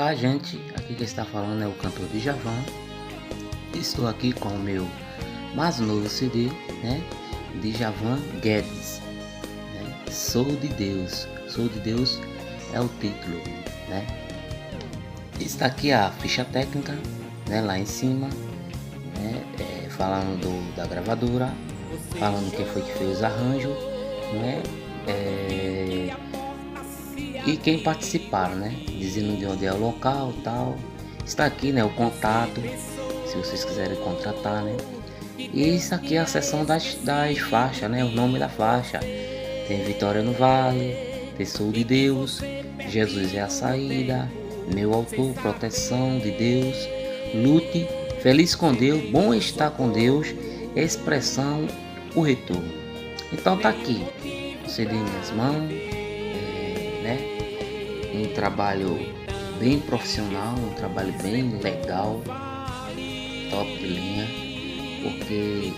Olá, gente, aqui quem está falando é o cantor Djavan. Estou aqui com o meu mais novo CD, né? Djavan Guedes, né? Sou de Deus é o título, né? Está aqui a ficha técnica, né? Lá em cima, né? Falando da gravadora, falando quem foi que fez os arranjos, né? E quem participaram, né? Dizendo de onde é o local, tal. Está aqui, né? O contato, se vocês quiserem contratar, né? E isso aqui é a seção das faixas, né? O nome da faixa. Tem Vitória no Vale, tem Sou de Deus, Jesus é a saída, Meu autor, Proteção de Deus, Lute, Feliz com Deus, Bom estar com Deus, Expressão, o Retorno. Então tá aqui, o CD em minhas mãos, né? Um trabalho bem profissional, um trabalho bem legal, top de linha, porque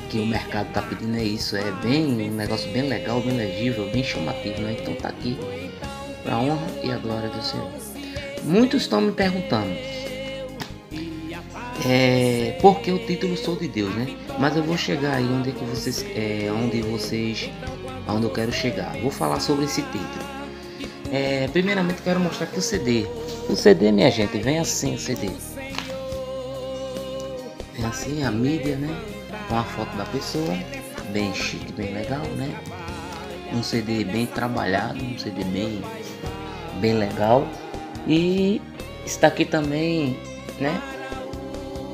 que o mercado tá pedindo é isso, é bem um negócio bem legal, bem legível, bem chamativo, né? Então tá aqui para a honra e a glória do Senhor. Muitos estão me perguntando por que o título Sou de Deus, né? Mas eu vou chegar aí onde eu quero chegar. Vou falar sobre esse título. Primeiramente quero mostrar aqui o CD. O CD, minha gente, vem assim o CD. Vem assim a mídia, né? Com a foto da pessoa, bem chique, bem legal, né? Um CD bem trabalhado, um CD bem legal. E está aqui também, né?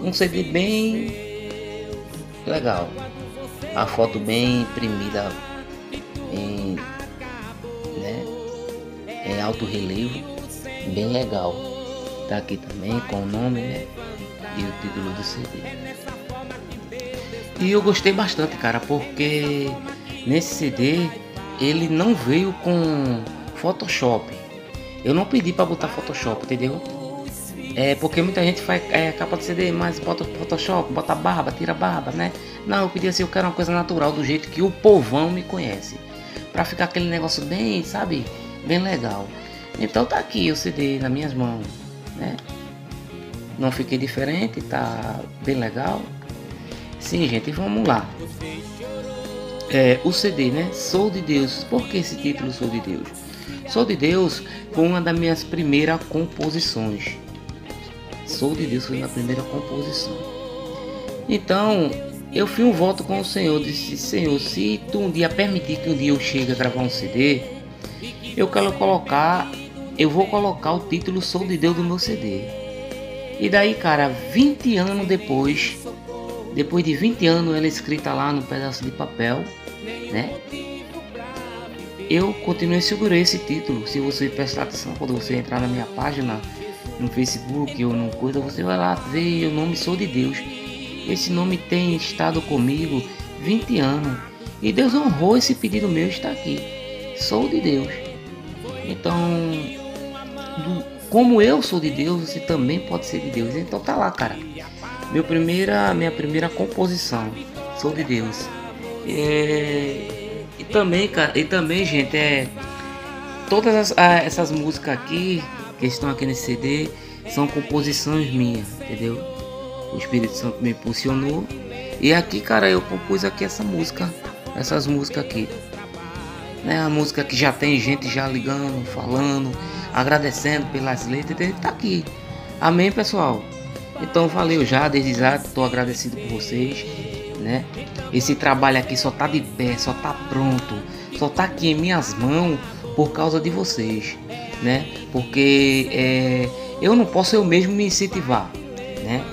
Um CD bem legal. A foto bem imprimida em alto relevo, bem legal. Tá aqui também com o nome, né? E o título do CD. E eu gostei bastante, cara, porque nesse CD ele não veio com Photoshop. Eu não pedi para botar Photoshop, entendeu? Porque muita gente faz capa de CD, mas bota Photoshop, bota barba, tira barba, né? Não, eu pedi assim, eu quero uma coisa natural, do jeito que o povão me conhece, para ficar aquele negócio bem, sabe, bem legal. Então tá aqui o CD nas minhas mãos, né? Não fiquei diferente, tá bem legal. Sim, gente, vamos lá. O CD, né? Sou de Deus. Por que esse título Sou de Deus? Sou de Deus foi uma das minhas primeiras composições. Sou de Deus foi a primeira composição. Então, eu fiz um voto com o Senhor. Disse: Senhor, se tu um dia permitir que um dia eu chegue a gravar um CD, eu vou colocar o título Sou de Deus do meu CD. E daí, cara, 20 anos depois de 20 anos ela escrita lá no pedaço de papel, né? Eu continuei segurando esse título. Se você prestar atenção, quando você entrar na minha página no Facebook ou no coisa, você vai lá ver o nome Sou de Deus. Esse nome tem estado comigo 20 anos. E Deus honrou esse pedido meu, está aqui. Sou de Deus. Então, como eu sou de Deus, você também pode ser de Deus. Então tá lá, cara. Minha primeira composição. Sou de Deus. E também, cara, gente, todas essas músicas aqui que estão aqui nesse CD são composições minhas, entendeu? O Espírito Santo me impulsionou. E aqui, cara, eu compus aqui essas músicas aqui, né? A música que já tem gente já ligando, falando, agradecendo pelas letras, tá aqui. Amém, pessoal? Então valeu já, desde já estou agradecido por vocês, né? Esse trabalho aqui só tá de pé, só tá pronto, só tá aqui em minhas mãos por causa de vocês, né? Porque eu não posso eu mesmo me incentivar, né?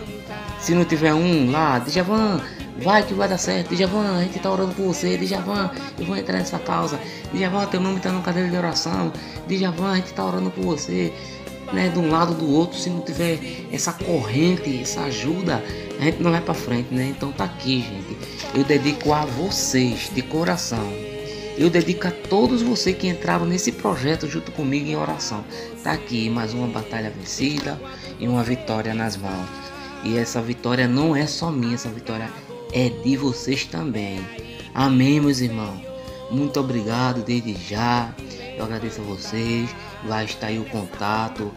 Se não tiver um lá, Djavan, vai que vai dar certo, Djavan, a gente tá orando por você, Djavan, eu vou entrar nessa causa, Djavan, teu nome tá no cadeira de oração, Djavan, a gente tá orando por você, né? De um lado do outro. Se não tiver essa corrente, essa ajuda, a gente não vai pra frente, né? Então tá aqui, gente, eu dedico a vocês de coração. Eu dedico a todos vocês que entraram nesse projeto junto comigo em oração. Tá aqui mais uma batalha vencida e uma vitória nas mãos. E essa vitória não é só minha, essa vitória é de vocês também. Amém, meus irmãos. Muito obrigado desde já. Eu agradeço a vocês. Vai estar aí o contato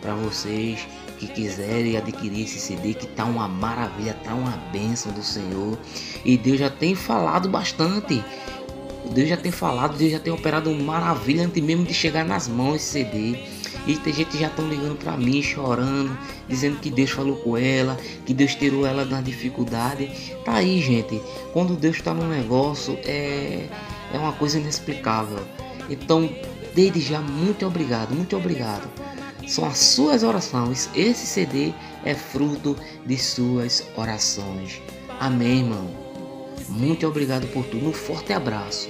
Para vocês que quiserem adquirir esse CD, que tá uma maravilha, tá uma bênção do Senhor. E Deus já tem falado bastante. Deus já tem falado, Deus já tem operado maravilha antes mesmo de chegar nas mãos esse CD. E tem gente que já estão ligando para mim, chorando, dizendo que Deus falou com ela, que Deus tirou ela da dificuldade. Tá aí, gente. Quando Deus está no negócio, é uma coisa inexplicável. Então, desde já, muito obrigado, muito obrigado. São as suas orações. Esse CD é fruto de suas orações. Amém, irmão. Muito obrigado por tudo. Um forte abraço.